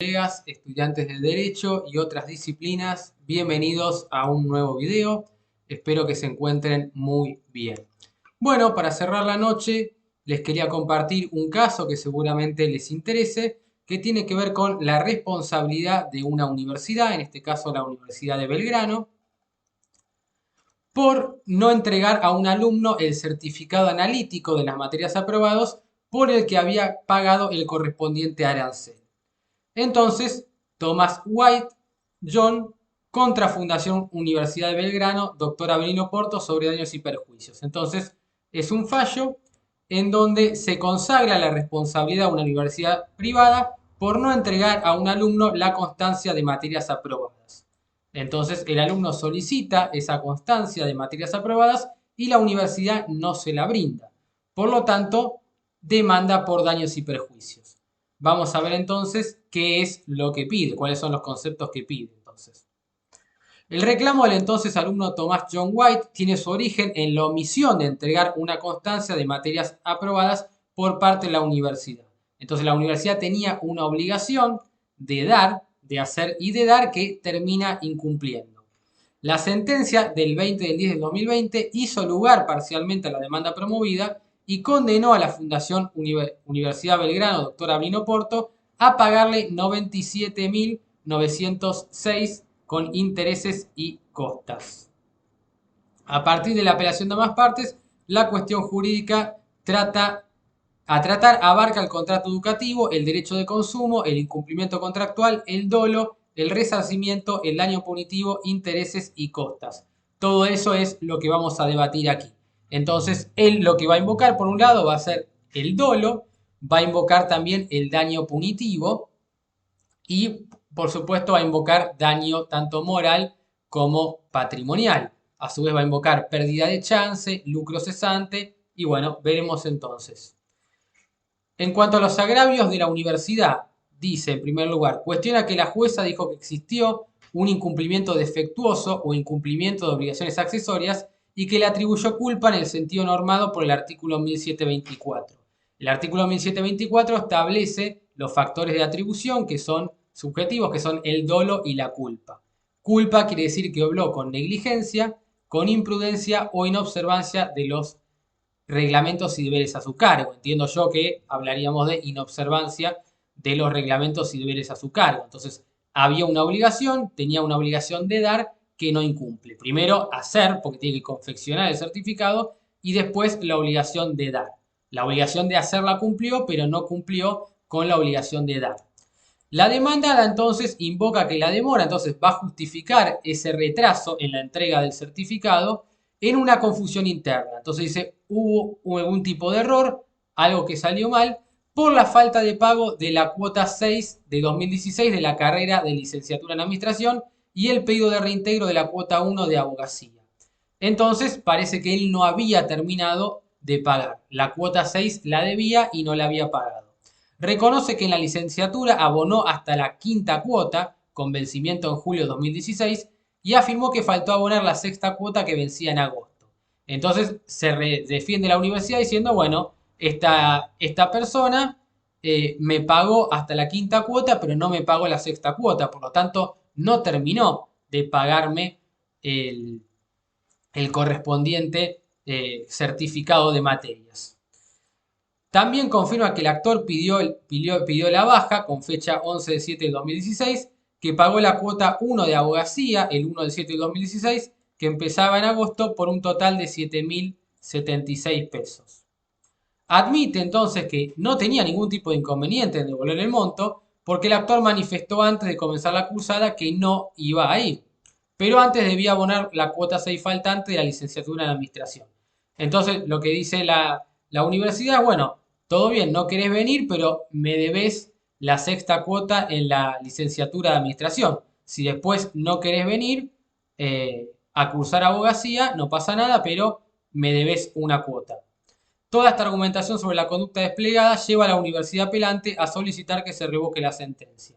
Colegas, estudiantes de Derecho y otras disciplinas, bienvenidos a un nuevo video. Espero que se encuentren muy bien. Bueno, para cerrar la noche, les quería compartir un caso que seguramente les interese, que tiene que ver con la responsabilidad de una universidad, en este caso la Universidad de Belgrano, por no entregar a un alumno el certificado analítico de las materias aprobadas por el que había pagado el correspondiente arancel. Entonces, Thomas White, John, contra Fundación Universidad de Belgrano, doctor Avelino Porto, sobre daños y perjuicios. Entonces, es un fallo en donde se consagra la responsabilidad de una universidad privada por no entregar a un alumno la constancia de materias aprobadas. Entonces, el alumno solicita esa constancia de materias aprobadas y la universidad no se la brinda. Por lo tanto, demanda por daños y perjuicios. Vamos a ver entonces qué es lo que pide, cuáles son los conceptos que pide entonces. El reclamo del entonces alumno Thomas John White tiene su origen en la omisión de entregar una constancia de materias aprobadas por parte de la universidad. Entonces la universidad tenía una obligación de dar, de hacer y de dar que termina incumpliendo. La sentencia del 20 del 10 del 2020 hizo lugar parcialmente a la demanda promovida y condenó a la Fundación Universidad Belgrano, doctor Avelino Porto, a pagarle 97.906 con intereses y costas. A partir de la apelación de ambas partes, la cuestión jurídica tratar abarca el contrato educativo, el derecho de consumo, el incumplimiento contractual, el dolo, el resarcimiento, el daño punitivo, intereses y costas. Todo eso es lo que vamos a debatir aquí. Entonces, él lo que va a invocar, por un lado, va a ser el dolo, va a invocar también el daño punitivo y, por supuesto, va a invocar daño tanto moral como patrimonial. A su vez va a invocar pérdida de chance, lucro cesante y bueno, veremos entonces. En cuanto a los agravios de la universidad, dice en primer lugar, cuestiona que la jueza dijo que existió un incumplimiento defectuoso o incumplimiento de obligaciones accesorias y que le atribuyó culpa en el sentido normado por el artículo 1724. El artículo 1724 establece los factores de atribución que son subjetivos, que son el dolo y la culpa. Culpa quiere decir que obró con negligencia, con imprudencia o inobservancia de los reglamentos y deberes a su cargo. Entiendo yo que hablaríamos de inobservancia de los reglamentos y deberes a su cargo. Entonces, había una obligación, tenía una obligación de dar que no incumple. Primero, hacer, porque tiene que confeccionar el certificado, y después la obligación de dar. La obligación de hacer la cumplió, pero no cumplió con la obligación de dar. La demandada entonces invoca que la demora, entonces va a justificar ese retraso en la entrega del certificado en una confusión interna. Entonces dice, hubo algún tipo de error, algo que salió mal, por la falta de pago de la cuota 6 de 2016 de la carrera de licenciatura en administración y el pedido de reintegro de la cuota 1 de abogacía. Entonces parece que él no había terminado de pagar. La cuota 6 la debía y no la había pagado. Reconoce que en la licenciatura abonó hasta la quinta cuota, con vencimiento en julio de 2016, y afirmó que faltó abonar la sexta cuota que vencía en agosto. Entonces se defiende la universidad diciendo, bueno, esta persona me pagó hasta la quinta cuota, pero no me pagó la sexta cuota, por lo tanto no terminó de pagarme el, el correspondiente certificado de materias. También confirma que el actor pidió la baja con fecha 11 de 7 de 2016, que pagó la cuota 1 de abogacía el 1 de 7 de 2016, que empezaba en agosto por un total de 7.076 pesos. Admite entonces que no tenía ningún tipo de inconveniente en devolver el monto, porque el actor manifestó antes de comenzar la cursada que no iba a ir, pero antes debía abonar la cuota 6 faltante de la licenciatura en administración. Entonces lo que dice la universidad, bueno, todo bien, no querés venir, pero me debes la sexta cuota en la licenciatura de administración. Si después no querés venir a cursar abogacía, no pasa nada, pero me debes una cuota. Toda esta argumentación sobre la conducta desplegada lleva a la universidad apelante a solicitar que se revoque la sentencia.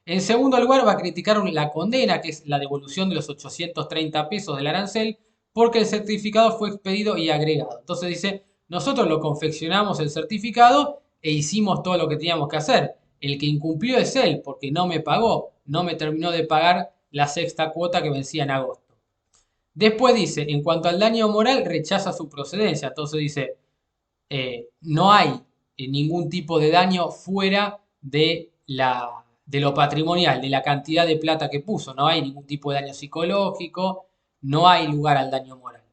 En segundo lugar, va a criticar la condena, que es la devolución de los 830 pesos del arancel, porque el certificado fue expedido y agregado. Entonces dice, nosotros lo confeccionamos el certificado e hicimos todo lo que teníamos que hacer. el que incumplió es él, porque no me pagó, no me terminó de pagar la sexta cuota que vencía en agosto. Después dice, en cuanto al daño moral, rechaza su procedencia. Entonces dice, no hay ningún tipo de daño fuera de lo patrimonial, de la cantidad de plata que puso. No hay ningún tipo de daño psicológico, no hay lugar al daño moral.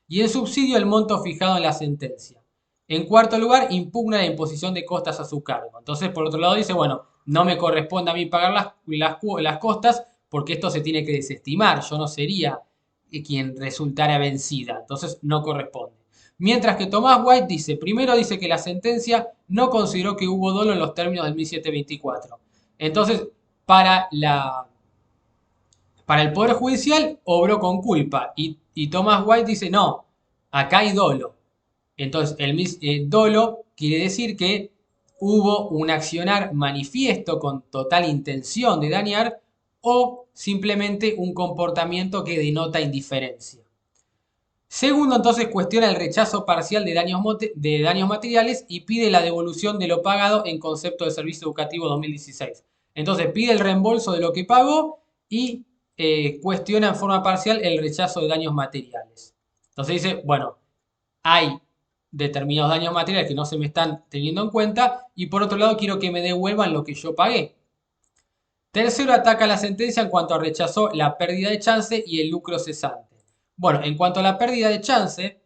Y en subsidio, el monto fijado en la sentencia. En cuarto lugar, impugna la imposición de costas a su cargo. Entonces, por otro lado, dice, bueno, no me corresponde a mí pagar las costas porque esto se tiene que desestimar. Yo no sería quien resultara vencida. Entonces, no corresponde. Mientras que Tomás White dice, primero dice que la sentencia no consideró que hubo dolo en los términos del 1724. Entonces, para, para el Poder Judicial obró con culpa y Thomas White dice, no, acá hay dolo. Entonces, el dolo quiere decir que hubo un accionar manifiesto con total intención de dañar o simplemente un comportamiento que denota indiferencia. Segundo, entonces cuestiona el rechazo parcial de daños materiales y pide la devolución de lo pagado en concepto de servicio educativo 2016. Entonces pide el reembolso de lo que pagó y cuestiona en forma parcial el rechazo de daños materiales. Entonces dice, bueno, hay determinados daños materiales que no se me están teniendo en cuenta y por otro lado quiero que me devuelvan lo que yo pagué. Tercero, ataca la sentencia en cuanto rechazó la pérdida de chance y el lucro cesante. Bueno, en cuanto a la pérdida de chance,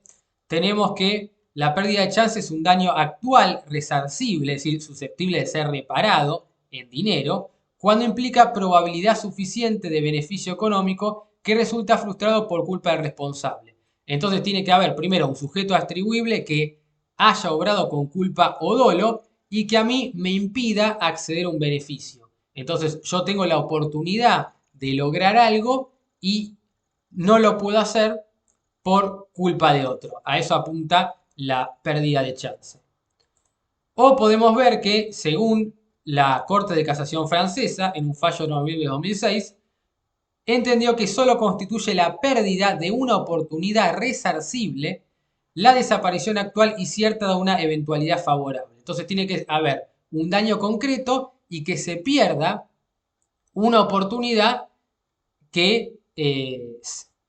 tenemos que la pérdida de chance es un daño actual resarcible, es decir, susceptible de ser reparado en dinero, cuando implica probabilidad suficiente de beneficio económico que resulta frustrado por culpa del responsable. Entonces tiene que haber primero un sujeto atribuible que haya obrado con culpa o dolo y que a mí me impida acceder a un beneficio. Entonces yo tengo la oportunidad de lograr algo y no lo puedo hacer por culpa de otro. A eso apunta la pérdida de chance. O podemos ver que, según la Corte de Casación francesa, en un fallo de noviembre de 2006, entendió que solo constituye la pérdida de una oportunidad resarcible la desaparición actual y cierta de una eventualidad favorable. Entonces tiene que haber un daño concreto y que se pierda una oportunidad que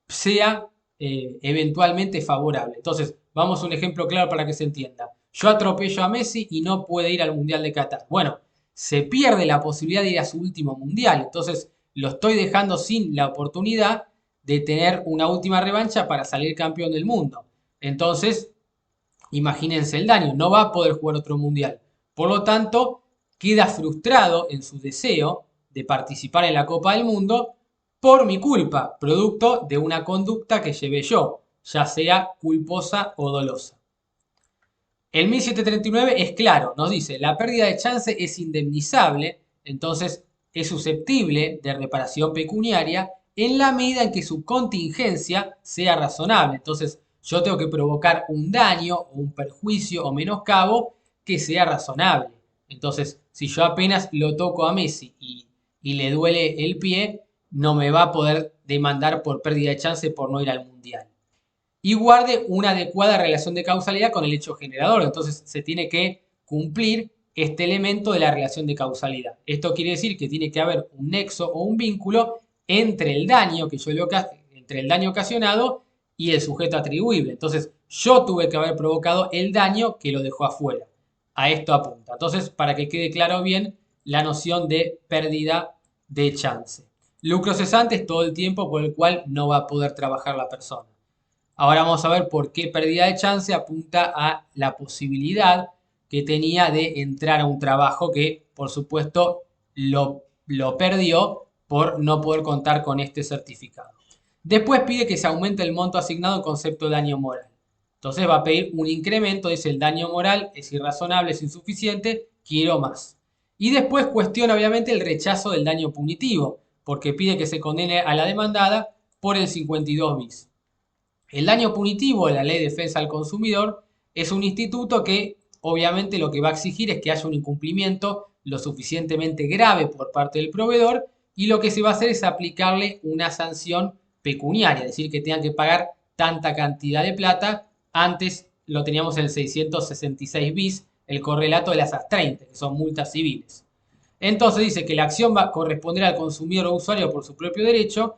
sea eventualmente favorable. Entonces, vamos a un ejemplo claro para que se entienda. Yo atropello a Messi y no puede ir al Mundial de Qatar. Bueno, se pierde la posibilidad de ir a su último Mundial. Entonces, lo estoy dejando sin la oportunidad de tener una última revancha para salir campeón del mundo. Entonces, imagínense el daño, no va a poder jugar otro Mundial. Por lo tanto, queda frustrado en su deseo de participar en la Copa del Mundo por mi culpa, producto de una conducta que llevé yo, ya sea culposa o dolosa. El 1739 es claro, nos dice, la pérdida de chance es indemnizable, entonces es susceptible de reparación pecuniaria en la medida en que su contingencia sea razonable. Entonces yo tengo que provocar un daño o un perjuicio o menoscabo que sea razonable. Entonces, si yo apenas lo toco a Messi y le duele el pie, no me va a poder demandar por pérdida de chance por no ir al Mundial. Y guarde una adecuada relación de causalidad con el hecho generador. Entonces se tiene que cumplir este elemento de la relación de causalidad. Esto quiere decir que tiene que haber un nexo o un vínculo entre el daño que yo entre el daño ocasionado y el sujeto atribuible. Entonces yo tuve que haber provocado el daño que lo dejó afuera. A esto apunta. Entonces, para que quede claro bien la noción de pérdida de chance. Lucro cesante es todo el tiempo por el cual no va a poder trabajar la persona. Ahora vamos a ver por qué pérdida de chance apunta a la posibilidad que tenía de entrar a un trabajo que, por supuesto, lo perdió por no poder contar con este certificado. Después pide que se aumente el monto asignado en concepto de daño moral. Entonces va a pedir un incremento, dice el daño moral es irrazonable, es insuficiente, quiero más. Y después cuestiona obviamente el rechazo del daño punitivo, porque pide que se condene a la demandada por el 52 bis. El daño punitivo de la Ley de Defensa del Consumidor es un instituto que obviamente lo que va a exigir es que haya un incumplimiento lo suficientemente grave por parte del proveedor y lo que se va a hacer es aplicarle una sanción pecuniaria, es decir, que tengan que pagar tanta cantidad de plata. Antes lo teníamos en el 666 bis, el correlato de las AS 30, que son multas civiles. Entonces dice que la acción va a corresponder al consumidor o usuario por su propio derecho,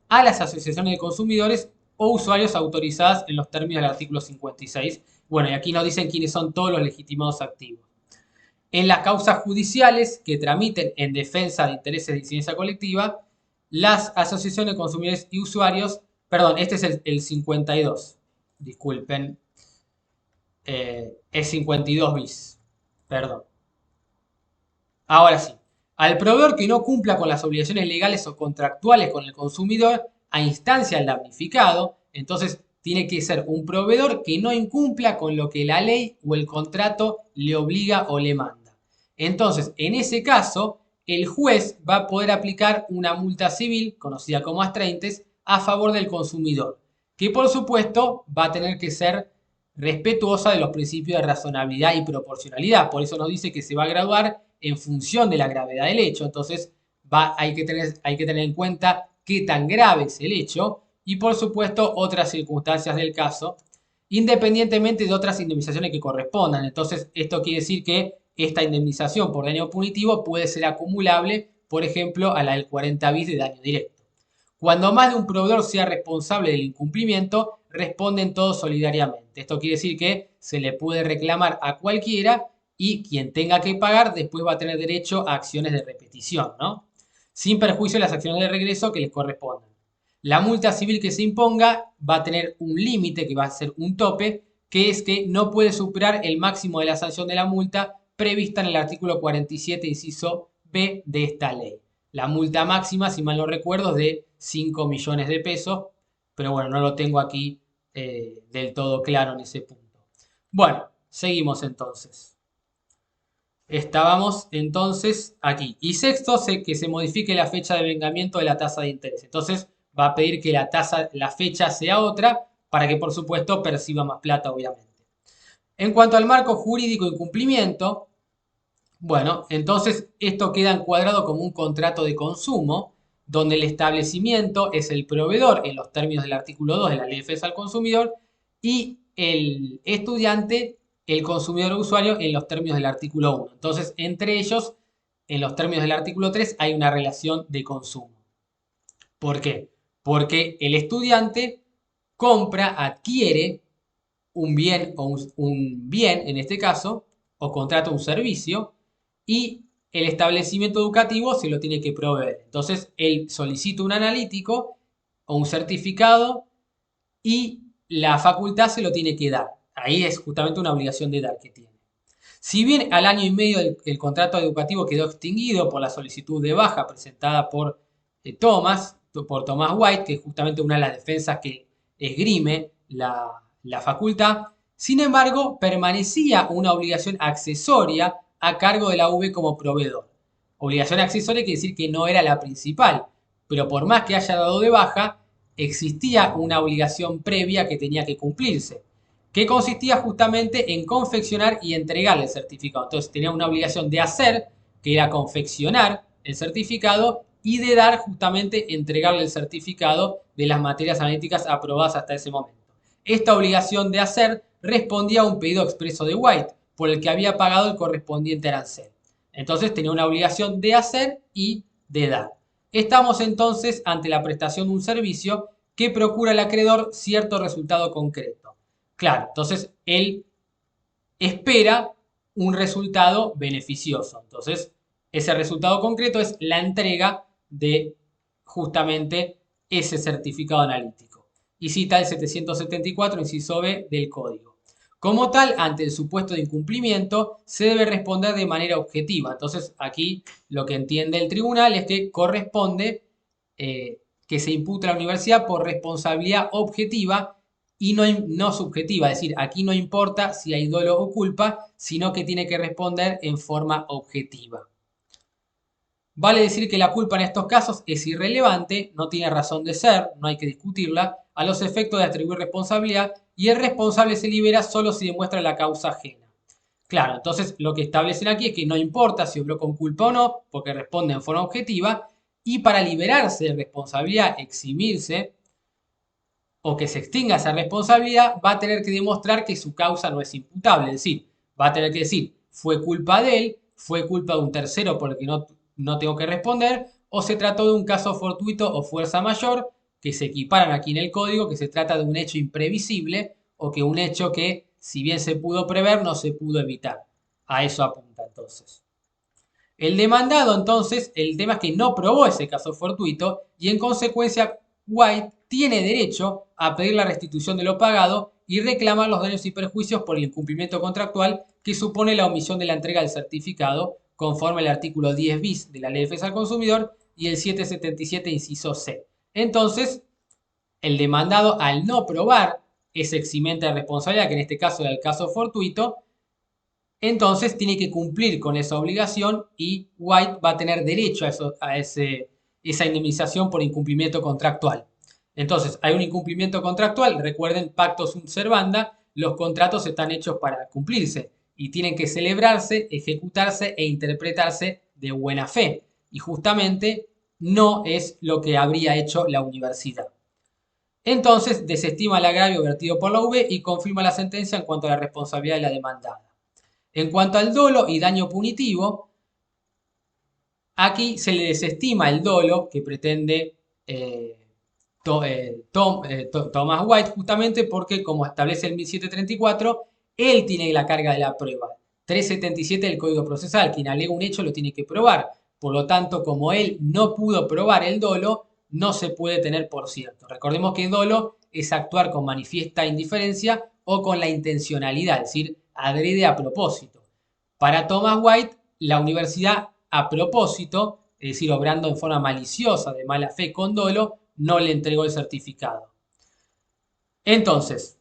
a las asociaciones de consumidores o usuarios autorizadas en los términos del artículo 56. Bueno, y aquí nos dicen quiénes son todos los legitimados activos. En las causas judiciales que tramiten en defensa de intereses de incidencia colectiva, las asociaciones de consumidores y usuarios, perdón, este es el 52, disculpen, es 52 bis, perdón. Ahora sí, al proveedor que no cumpla con las obligaciones legales o contractuales con el consumidor a instancia del damnificado, entonces tiene que ser un proveedor que no incumpla con lo que la ley o el contrato le obliga o le manda. Entonces, en ese caso, el juez va a poder aplicar una multa civil, conocida como astreintes, a favor del consumidor, que por supuesto va a tener que ser respetuosa de los principios de razonabilidad y proporcionalidad. Por eso nos dice que se va a graduar en función de la gravedad del hecho. Entonces hay que tener en cuenta qué tan grave es el hecho y por supuesto otras circunstancias del caso, independientemente de otras indemnizaciones que correspondan. Entonces esto quiere decir que esta indemnización por daño punitivo puede ser acumulable, por ejemplo, a la del 40 bis de daño directo. Cuando más de un proveedor sea responsable del incumplimiento, responden todos solidariamente. Esto quiere decir que se le puede reclamar a cualquiera y quien tenga que pagar después va a tener derecho a acciones de repetición, ¿no? Sin perjuicio de las acciones de regreso que les correspondan. La multa civil que se imponga va a tener un límite, que va a ser un tope, que es que no puede superar el máximo de la sanción de la multa prevista en el artículo 47, inciso B de esta ley. La multa máxima, si mal no recuerdo, es de 5 millones de pesos, pero bueno, no lo tengo aquí del todo claro en ese punto. Bueno, seguimos entonces. Estábamos entonces aquí. Y sexto, que se modifique la fecha de vengamiento de la tasa de interés. Entonces va a pedir que la fecha sea otra para que por supuesto perciba más plata, obviamente. En cuanto al marco jurídico y cumplimiento, bueno, entonces esto queda encuadrado como un contrato de consumo, donde el establecimiento es el proveedor en los términos del artículo 2 de la Ley de Defensa del Consumidor y el estudiante, el consumidor o usuario en los términos del artículo 1. Entonces, entre ellos, en los términos del artículo 3 hay una relación de consumo. ¿Por qué? Porque el estudiante compra, adquiere un bien o un bien en este caso, o contrata un servicio y el establecimiento educativo se lo tiene que proveer. Entonces, él solicita un analítico o un certificado y la facultad se lo tiene que dar. Ahí es justamente una obligación de dar que tiene. Si bien al año y medio el contrato educativo quedó extinguido por la solicitud de baja presentada por Thomas White, que es justamente una de las defensas que esgrime la facultad, sin embargo, permanecía una obligación accesoria a cargo de la UB como proveedor. Obligación accesoria quiere decir que no era la principal, pero por más que haya dado de baja, existía una obligación previa que tenía que cumplirse, que consistía justamente en confeccionar y entregar el certificado. Entonces tenía una obligación de hacer, que era confeccionar el certificado, y de dar justamente entregarle el certificado de las materias analíticas aprobadas hasta ese momento. Esta obligación de hacer respondía a un pedido expreso de White, por el que había pagado el correspondiente arancel. Entonces tenía una obligación de hacer y de dar. Estamos entonces ante la prestación de un servicio que procura al acreedor cierto resultado concreto. Claro, entonces él espera un resultado beneficioso. Entonces, ese resultado concreto es la entrega de justamente ese certificado analítico. Y cita el 774, inciso B del código. Como tal, ante el supuesto de incumplimiento, se debe responder de manera objetiva. Entonces, aquí lo que entiende el tribunal es que corresponde que se impute a la universidad por responsabilidad objetiva y no subjetiva. Es decir, aquí no importa si hay dolo o culpa, sino que tiene que responder en forma objetiva. Vale decir que la culpa en estos casos es irrelevante, no tiene razón de ser, no hay que discutirla, a los efectos de atribuir responsabilidad, y el responsable se libera solo si demuestra la causa ajena. Claro, entonces lo que establecen aquí es que no importa si obró con culpa o no, porque responde en forma objetiva, y para liberarse de responsabilidad, eximirse, o que se extinga esa responsabilidad, va a tener que demostrar que su causa no es imputable. Es decir, va a tener que decir, fue culpa de él fue culpa de un tercero por el que no tengo que responder, o se trató de un caso fortuito o fuerza mayor, que se equiparan aquí en el código, que se trata de un hecho imprevisible o que un hecho que, si bien se pudo prever, no se pudo evitar. A eso apunta entonces. El demandado, entonces, el tema es que no probó ese caso fortuito y en consecuencia White tiene derecho a pedir la restitución de lo pagado y reclamar los daños y perjuicios por el incumplimiento contractual que supone la omisión de la entrega del certificado conforme al artículo 10 bis de la Ley de Defensa del Consumidor y el 777 inciso C. Entonces, el demandado, al no probar ese eximente de responsabilidad, que en este caso era el caso fortuito, entonces tiene que cumplir con esa obligación y White va a tener derecho esa indemnización por incumplimiento contractual. Entonces, hay un incumplimiento contractual, recuerden, pacto sunt servanda, los contratos están hechos para cumplirse y tienen que celebrarse, ejecutarse e interpretarse de buena fe. Y justamente no es lo que habría hecho la universidad. Entonces, desestima el agravio vertido por la UB y confirma la sentencia en cuanto a la responsabilidad de la demandada. En cuanto al dolo y daño punitivo, aquí se le desestima el dolo que pretende Thomas White, justamente porque, como establece el 1734, él tiene la carga de la prueba. 377 del Código Procesal, quien alega un hecho lo tiene que probar. Por lo tanto, como él no pudo probar el dolo, no se puede tener por cierto. Recordemos que el dolo es actuar con manifiesta indiferencia o con la intencionalidad, es decir, adrede a propósito. Para Thomas White, la universidad a propósito, es decir, obrando en forma maliciosa, de mala fe, con dolo, no le entregó el certificado. Entonces,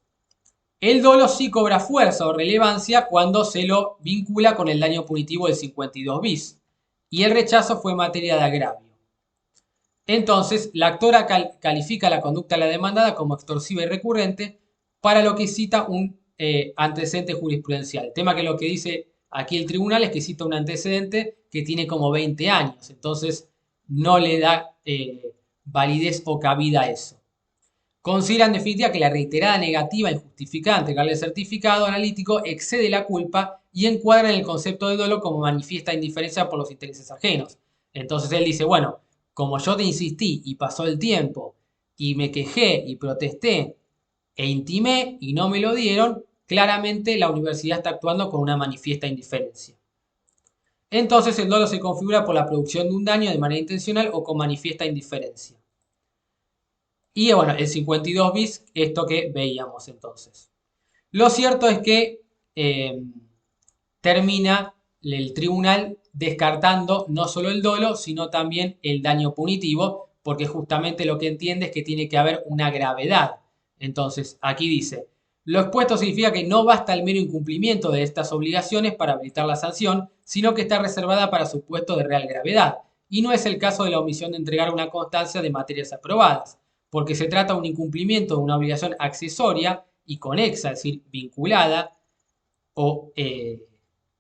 el dolo sí cobra fuerza o relevancia cuando se lo vincula con el daño punitivo del 52 bis y el rechazo fue materia de agravio. Entonces, la actora califica la conducta de la demandada como extorsiva y recurrente, para lo que cita un antecedente jurisprudencial. El tema que lo que dice aquí el tribunal es que cita un antecedente que tiene como 20 años, entonces no le da validez o cabida a eso. Considera en definitiva que la reiterada negativa injustificada a entregarle el certificado analítico excede la culpa y encuadra en el concepto de dolo como manifiesta indiferencia por los intereses ajenos. Entonces él dice, bueno, como yo te insistí y pasó el tiempo y me quejé y protesté e intimé y no me lo dieron, claramente la universidad está actuando con una manifiesta indiferencia. Entonces el dolo se configura por la producción de un daño de manera intencional o con manifiesta indiferencia. Y bueno, el 52 bis, esto que veíamos entonces. Lo cierto es que termina el tribunal descartando no solo el dolo, sino también el daño punitivo, porque justamente lo que entiende es que tiene que haber una gravedad. Entonces, aquí dice, lo expuesto significa que no basta el mero incumplimiento de estas obligaciones para habilitar la sanción, sino que está reservada para supuestos de real gravedad, y no es el caso de la omisión de entregar una constancia de materias aprobadas, porque se trata de un incumplimiento de una obligación accesoria y conexa, es decir, vinculada o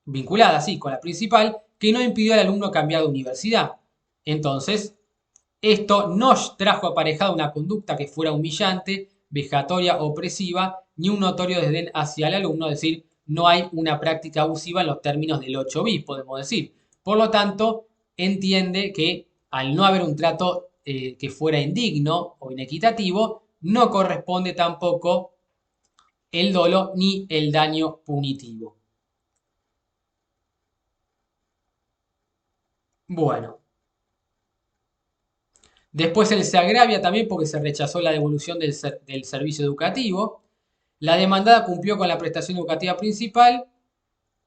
vinculada, sí, con la principal, que no impidió al alumno cambiar de universidad. Entonces, esto no trajo aparejada una conducta que fuera humillante, vejatoria, opresiva, ni un notorio desdén hacia el alumno, es decir, no hay una práctica abusiva en los términos del 8 bis, podemos decir. Por lo tanto, entiende que al no haber un trato que fuera indigno o inequitativo, no corresponde tampoco el dolo ni el daño punitivo. Bueno, después él se agravia también porque se rechazó la devolución del servicio educativo. La demandada cumplió con la prestación educativa principal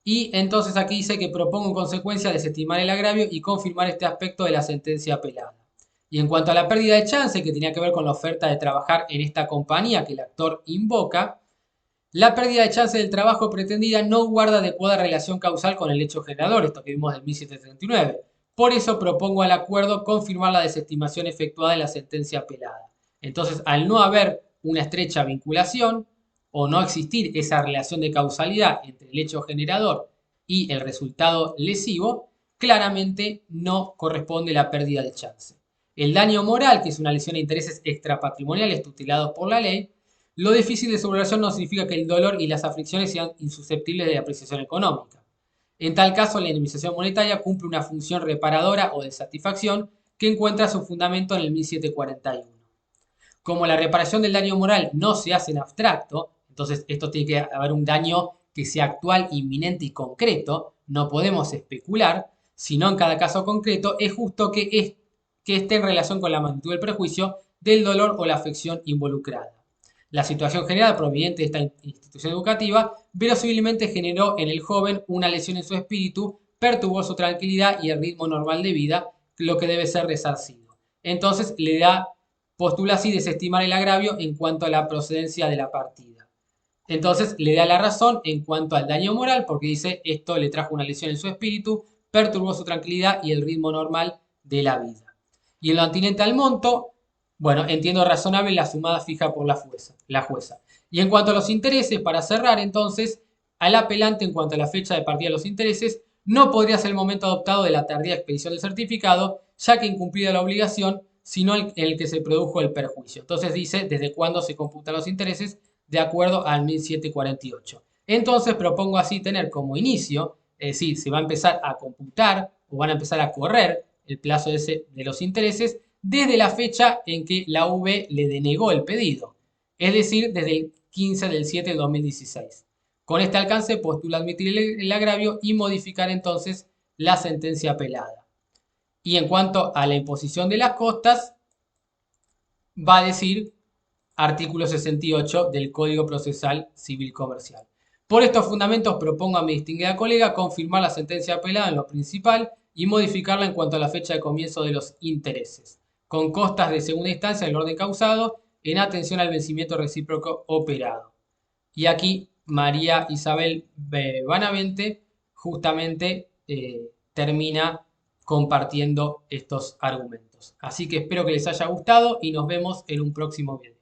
y entonces aquí dice que propongo en consecuencia desestimar el agravio y confirmar este aspecto de la sentencia apelada. Y en cuanto a la pérdida de chance, que tenía que ver con la oferta de trabajar en esta compañía que el actor invoca, la pérdida de chance del trabajo pretendida no guarda adecuada relación causal con el hecho generador, esto que vimos del 1739. Por eso propongo al acuerdo confirmar la desestimación efectuada en la sentencia apelada. Entonces, al no haber una estrecha vinculación o no existir esa relación de causalidad entre el hecho generador y el resultado lesivo, claramente no corresponde la pérdida de chance. El daño moral, que es una lesión de intereses extrapatrimoniales tutelados por la ley, lo difícil de su relación no significa que el dolor y las aflicciones sean insusceptibles de apreciación económica. En tal caso, la indemnización monetaria cumple una función reparadora o de satisfacción que encuentra su fundamento en el 1741. Como la reparación del daño moral no se hace en abstracto, entonces esto tiene que haber un daño que sea actual, inminente y concreto, no podemos especular, sino en cada caso concreto, es justo que esté en relación con la magnitud del perjuicio, del dolor o la afección involucrada. La situación general proveniente de esta institución educativa verosímilmente generó en el joven una lesión en su espíritu, perturbó su tranquilidad y el ritmo normal de vida, lo que debe ser resarcido. Entonces le da, postula así desestimar el agravio en cuanto a la procedencia de la partida. Entonces le da la razón en cuanto al daño moral, porque dice esto le trajo una lesión en su espíritu, perturbó su tranquilidad y el ritmo normal de la vida. Y en lo atinente al monto, bueno, entiendo razonable la sumada fija por la jueza. Y en cuanto a los intereses, para cerrar entonces, al apelante en cuanto a la fecha de partida de los intereses, no podría ser el momento adoptado de la tardía expedición del certificado, ya que incumplida la obligación, sino el que se produjo el perjuicio. Entonces dice desde cuándo se computan los intereses de acuerdo al 1748. Entonces propongo así tener como inicio, es decir, se va a empezar a computar o van a empezar a correr el plazo de los intereses desde la fecha en que la V le denegó el pedido, es decir, desde el 15 del 7 de 2016. Con este alcance postula admitir el agravio y modificar entonces la sentencia apelada. Y en cuanto a la imposición de las costas, va a decir artículo 68 del Código Procesal Civil Comercial. Por estos fundamentos propongo a mi distinguida colega confirmar la sentencia apelada en lo principal y modificarla en cuanto a la fecha de comienzo de los intereses, con costas de segunda instancia en el orden causado, en atención al vencimiento recíproco operado. Y aquí María Isabel Banavente justamente termina compartiendo estos argumentos. Así que espero que les haya gustado y nos vemos en un próximo video.